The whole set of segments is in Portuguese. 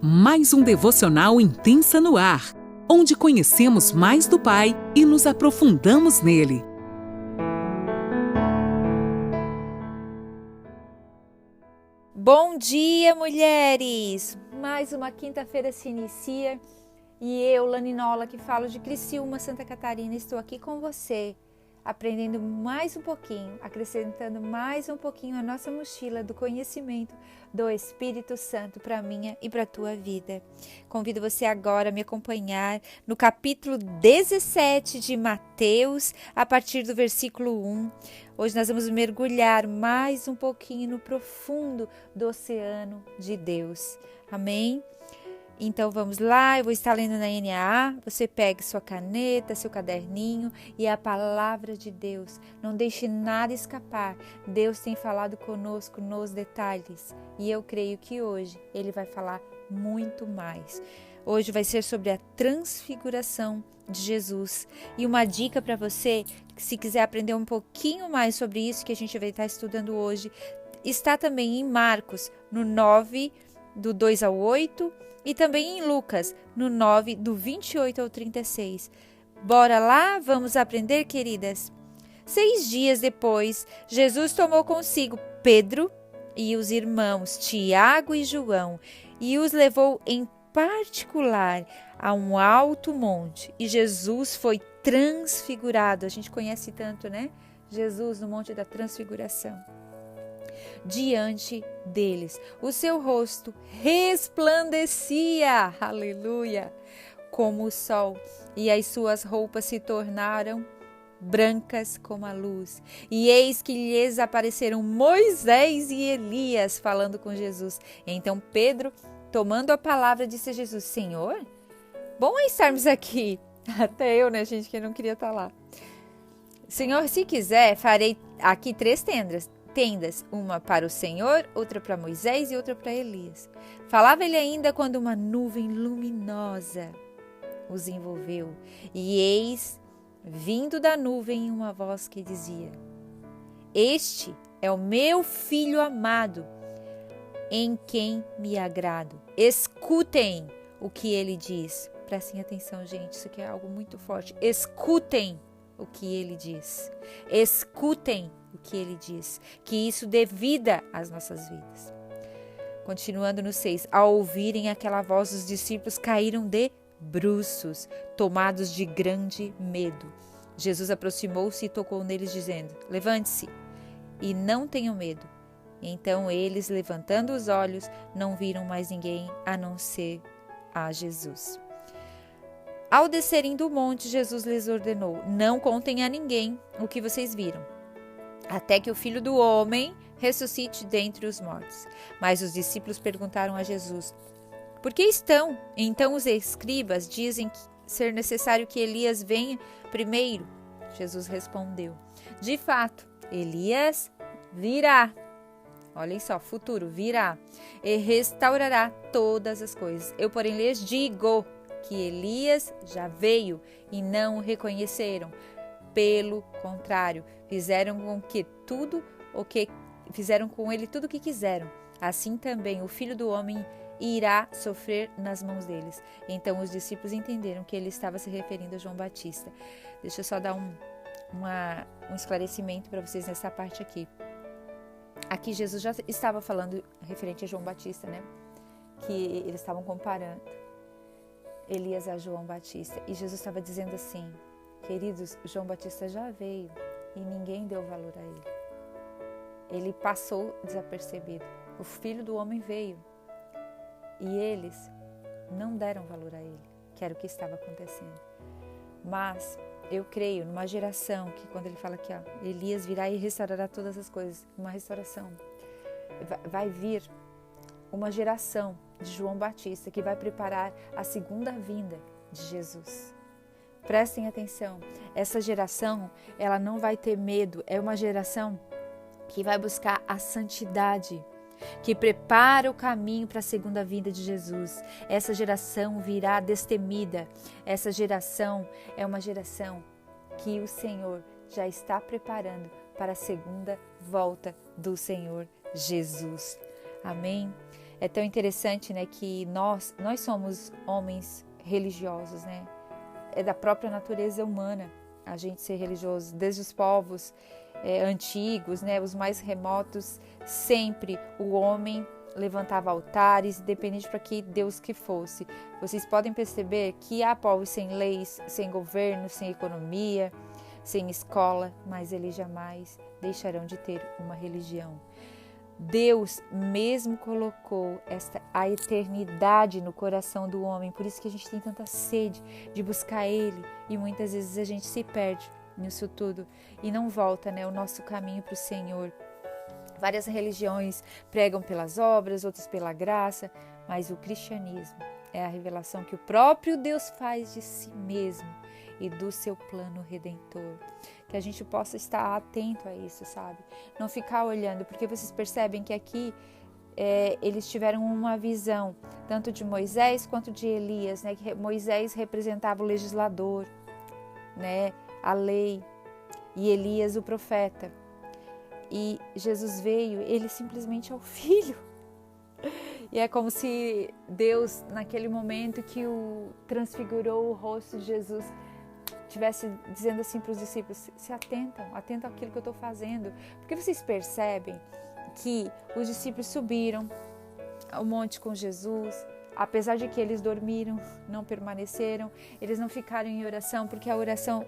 Mais um devocional Intensa no Ar, onde conhecemos mais do Pai e nos aprofundamos nele. Bom dia, mulheres! Mais uma quinta-feira se inicia e eu, Laninola, que falo de Criciúma, Santa Catarina, estou aqui com você, aprendendo mais um pouquinho, acrescentando mais um pouquinho a nossa mochila do conhecimento do Espírito Santo para a minha e para a tua vida. Convido você agora a me acompanhar no capítulo 17 de Mateus, a partir do versículo 1. Hoje nós vamos mergulhar mais um pouquinho no profundo do oceano de Deus. Amém? Então vamos lá, eu vou estar lendo na NAA, você pegue sua caneta, seu caderninho e a palavra de Deus. Não deixe nada escapar. Deus tem falado conosco nos detalhes e eu creio que hoje Ele vai falar muito mais. Hoje vai ser sobre a transfiguração de Jesus. E uma dica para você, se quiser aprender um pouquinho mais sobre isso que a gente vai estar estudando hoje, está também em Marcos, no 9, do 2 ao 8, e também em Lucas, no 9, do 28 ao 36. Bora lá, vamos aprender, queridas? 6 dias depois, Jesus tomou consigo Pedro e os irmãos Tiago e João e os levou em particular a um alto monte. E Jesus foi transfigurado. A gente conhece tanto, né? Jesus no Monte da Transfiguração. Diante deles, o seu rosto resplandecia, aleluia, como o sol, e as suas roupas se tornaram brancas como a luz. E eis que lhes apareceram Moisés e Elias falando com Jesus. Então Pedro, tomando a palavra, disse a Jesus: Senhor, bom é estarmos aqui. Até eu, né, gente, que não queria estar lá. Senhor, se quiser, farei aqui 3 tendas, uma para o Senhor, outra para Moisés e outra para Elias. Falava ele ainda quando uma nuvem luminosa os envolveu. E eis, vindo da nuvem, uma voz que dizia: Este é o meu filho amado, em quem me agrado. Escutem o que ele diz. Prestem atenção, gente, isso aqui é algo muito forte. Escutem o que ele diz. Escutem o que ele diz. Que isso dê vida às nossas vidas. Continuando no 6. Ao ouvirem aquela voz, os discípulos caíram de bruços, tomados de grande medo. Jesus aproximou-se e tocou neles, dizendo: Levante-se e não tenham medo. Então eles, levantando os olhos, não viram mais ninguém a não ser a Jesus. Ao descerem do monte, Jesus lhes ordenou: Não contem a ninguém o que vocês viram, até que o Filho do Homem ressuscite dentre os mortos. Mas os discípulos perguntaram a Jesus: Por que estão? Então os escribas dizem ser necessário que Elias venha primeiro. Jesus respondeu: De fato, Elias virá. Olhem só, futuro, virá e restaurará todas as coisas. Eu, porém, lhes digo que Elias já veio e não o reconheceram. Pelo contrário, fizeram com ele tudo o que quiseram. Assim também o Filho do Homem irá sofrer nas mãos deles. Então os discípulos entenderam que ele estava se referindo a João Batista. Deixa eu só dar um esclarecimento para vocês nessa parte aqui. Aqui Jesus já estava falando referente a João Batista, né? Que eles estavam comparando Elias a João Batista. E Jesus estava dizendo assim: queridos, João Batista já veio e ninguém deu valor a ele. Ele passou desapercebido. O Filho do Homem veio e eles não deram valor a ele, que era o que estava acontecendo. Mas eu creio numa geração que, quando ele fala aqui, ó, Elias virá e restaurará todas as coisas, uma restauração. Vai vir uma geração de João Batista que vai preparar a segunda vinda de Jesus. Prestem atenção, essa geração, ela não vai ter medo, é uma geração que vai buscar a santidade, que prepara o caminho para a segunda vinda de Jesus. Essa geração virá destemida. Essa geração é uma geração que o Senhor já está preparando para a segunda volta do Senhor Jesus. Amém? É tão interessante, né, que nós somos homens religiosos, né? É da própria natureza humana a gente ser religioso, desde os povos antigos, né, os mais remotos, sempre o homem levantava altares, independente para que Deus que fosse. Vocês podem perceber que há povos sem leis, sem governo, sem economia, sem escola, mas eles jamais deixarão de ter uma religião. Deus mesmo colocou a eternidade no coração do homem, por isso que a gente tem tanta sede de buscar Ele, e muitas vezes a gente se perde nisso tudo e não volta, né, o nosso caminho para o Senhor. Várias religiões pregam pelas obras, outras pela graça, mas o cristianismo é a revelação que o próprio Deus faz de si mesmo e do seu plano redentor. Que a gente possa estar atento a isso, sabe? Não ficar olhando, porque vocês percebem que aqui eles tiveram uma visão, tanto de Moisés quanto de Elias, né? Que Moisés representava o legislador, né? A lei, e Elias o profeta. E Jesus veio, ele simplesmente é o Filho. E é como se Deus, naquele momento que transfigurou o rosto de Jesus, estivesse dizendo assim para os discípulos: se atentam àquilo que eu estou fazendo. Porque vocês percebem que os discípulos subiram ao monte com Jesus, apesar de que eles dormiram, não permaneceram, eles não ficaram em oração, porque a oração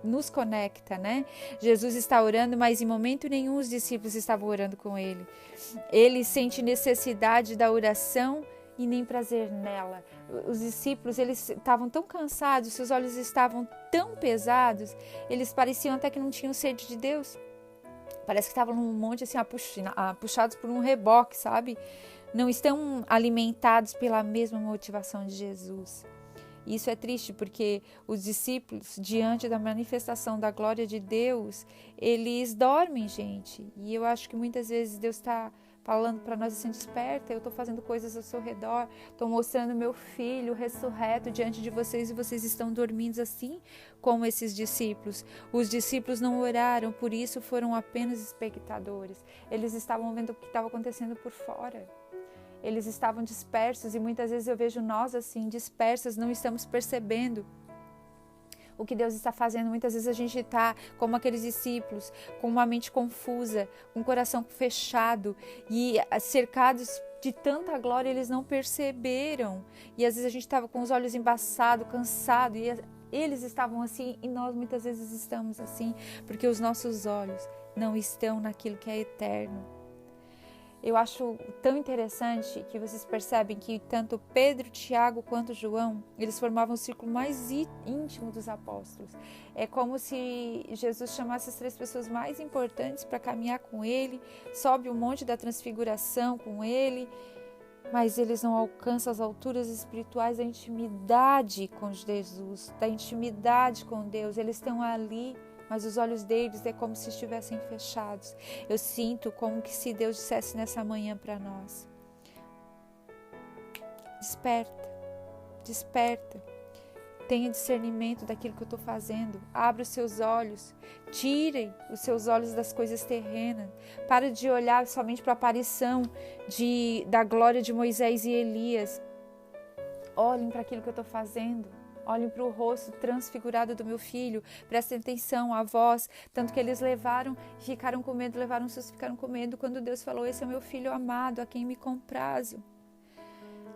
nos conecta, né? Jesus está orando, mas em momento nenhum os discípulos estavam orando com ele. Ele sente necessidade da oração e nem prazer nela. Os discípulos, eles estavam tão cansados, seus olhos estavam tão pesados, eles pareciam até que não tinham sede de Deus. Parece que estavam num monte assim, puxados por um reboque, sabe? Não estão alimentados pela mesma motivação de Jesus. Isso é triste, porque os discípulos, diante da manifestação da glória de Deus, eles dormem, gente. E eu acho que muitas vezes Deus está falando para nós assim: desperta, eu estou fazendo coisas ao seu redor, estou mostrando meu Filho ressurreto diante de vocês e vocês estão dormindo assim como esses discípulos. Os discípulos não oraram, por isso foram apenas espectadores. Eles estavam vendo o que estava acontecendo por fora. Eles estavam dispersos, e muitas vezes eu vejo nós assim, dispersos, não estamos percebendo o que Deus está fazendo. Muitas vezes a gente está como aqueles discípulos, com uma mente confusa, com o coração fechado e cercados de tanta glória, eles não perceberam. E às vezes a gente estava com os olhos embaçados, cansado, e eles estavam assim, e nós muitas vezes estamos assim, porque os nossos olhos não estão naquilo que é eterno. Eu acho tão interessante que vocês percebem que tanto Pedro, Tiago quanto João, eles formavam o círculo mais íntimo dos apóstolos. É como se Jesus chamasse as 3 pessoas mais importantes para caminhar com ele, sobe o monte da transfiguração com ele, mas eles não alcançam as alturas espirituais da intimidade com Jesus, da intimidade com Deus. Eles estão ali, mas os olhos deles é como se estivessem fechados. Eu sinto como que se Deus dissesse nessa manhã para nós: desperta, desperta, tenha discernimento daquilo que eu estou fazendo, abra os seus olhos, tirem os seus olhos das coisas terrenas, para de olhar somente para a aparição da glória de Moisés e Elias, olhem para aquilo que eu estou fazendo. Olhem para o rosto transfigurado do meu Filho, prestem atenção à voz, tanto que eles levaram e ficaram com medo, levaram susto e ficaram com medo quando Deus falou: esse é o meu Filho amado, a quem me comprazo.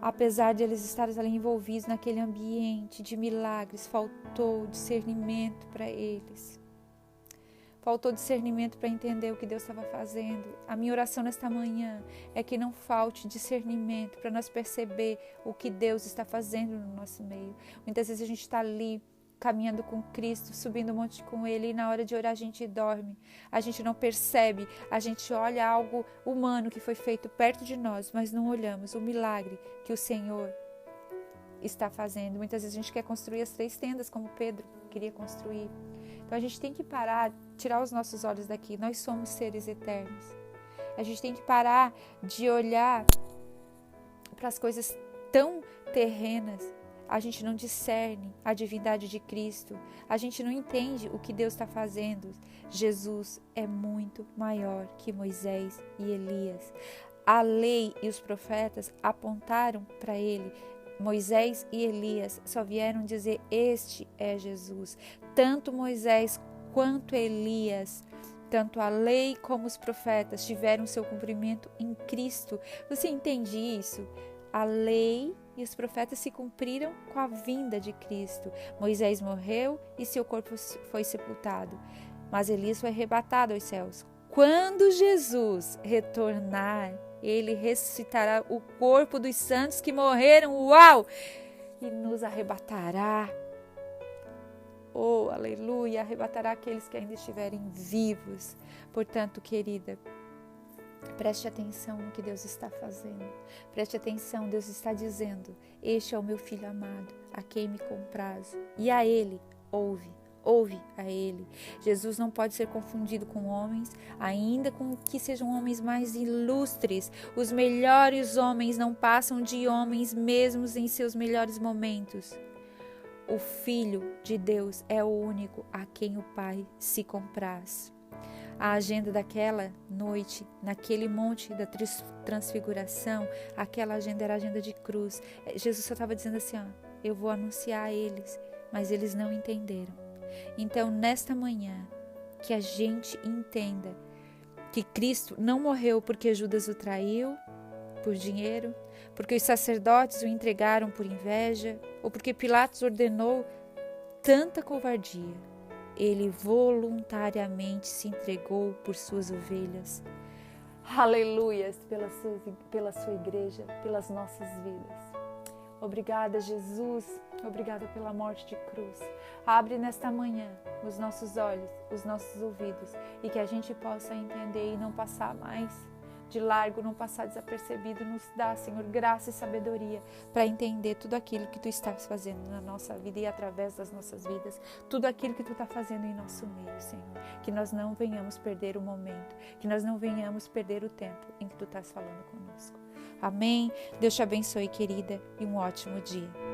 Apesar de eles estarem ali envolvidos naquele ambiente de milagres, faltou discernimento para eles. Faltou discernimento para entender o que Deus estava fazendo. A minha oração nesta manhã é que não falte discernimento para nós perceber o que Deus está fazendo no nosso meio. Muitas vezes a gente está ali caminhando com Cristo, subindo um monte com Ele, e na hora de orar a gente dorme. A gente não percebe, a gente olha algo humano que foi feito perto de nós, mas não olhamos o milagre que o Senhor está fazendo. Muitas vezes a gente quer construir as 3 tendas como Pedro queria construir. Então a gente tem que parar, tirar os nossos olhos daqui. Nós somos seres eternos. A gente tem que parar de olhar para as coisas tão terrenas. A gente não discerne a divindade de Cristo. A gente não entende o que Deus está fazendo. Jesus é muito maior que Moisés e Elias. A lei e os profetas apontaram para ele. Moisés e Elias só vieram dizer: este é Jesus. Tanto Moisés quanto Elias, tanto a lei como os profetas tiveram seu cumprimento em Cristo. Você entende isso? A lei e os profetas se cumpriram com a vinda de Cristo. Moisés morreu e seu corpo foi sepultado, mas Elias foi arrebatado aos céus. Quando Jesus retornar, ele ressuscitará o corpo dos santos que morreram, uau! E nos arrebatará. Oh, aleluia! Arrebatará aqueles que ainda estiverem vivos. Portanto, querida, preste atenção no que Deus está fazendo. Preste atenção, Deus está dizendo: este é o meu filho amado, a quem me comprazo. E a ele ouve a ele. Jesus não pode ser confundido com homens, ainda com que sejam homens mais ilustres. Os melhores homens não passam de homens mesmos em seus melhores momentos. O Filho de Deus é o único a quem o Pai se compraz. A agenda daquela noite, naquele monte da transfiguração, aquela agenda era a agenda de cruz. Jesus só estava dizendo assim: eu vou anunciar a eles, mas eles não entenderam. Então, nesta manhã, que a gente entenda que Cristo não morreu porque Judas o traiu por dinheiro, porque os sacerdotes o entregaram por inveja, ou porque Pilatos ordenou tanta covardia. Ele voluntariamente se entregou por suas ovelhas. Aleluias pela sua igreja, pelas nossas vidas. Obrigada, Jesus. Obrigada pela morte de cruz. Abre nesta manhã os nossos olhos, os nossos ouvidos, e que a gente possa entender e não passar mais de largo, não passar desapercebido. Nos dá, Senhor, graça e sabedoria para entender tudo aquilo que Tu estás fazendo na nossa vida e através das nossas vidas, tudo aquilo que Tu está fazendo em nosso meio, Senhor. Que nós não venhamos perder o momento, que nós não venhamos perder o tempo em que Tu estás falando conosco. Amém? Deus te abençoe, querida, e um ótimo dia.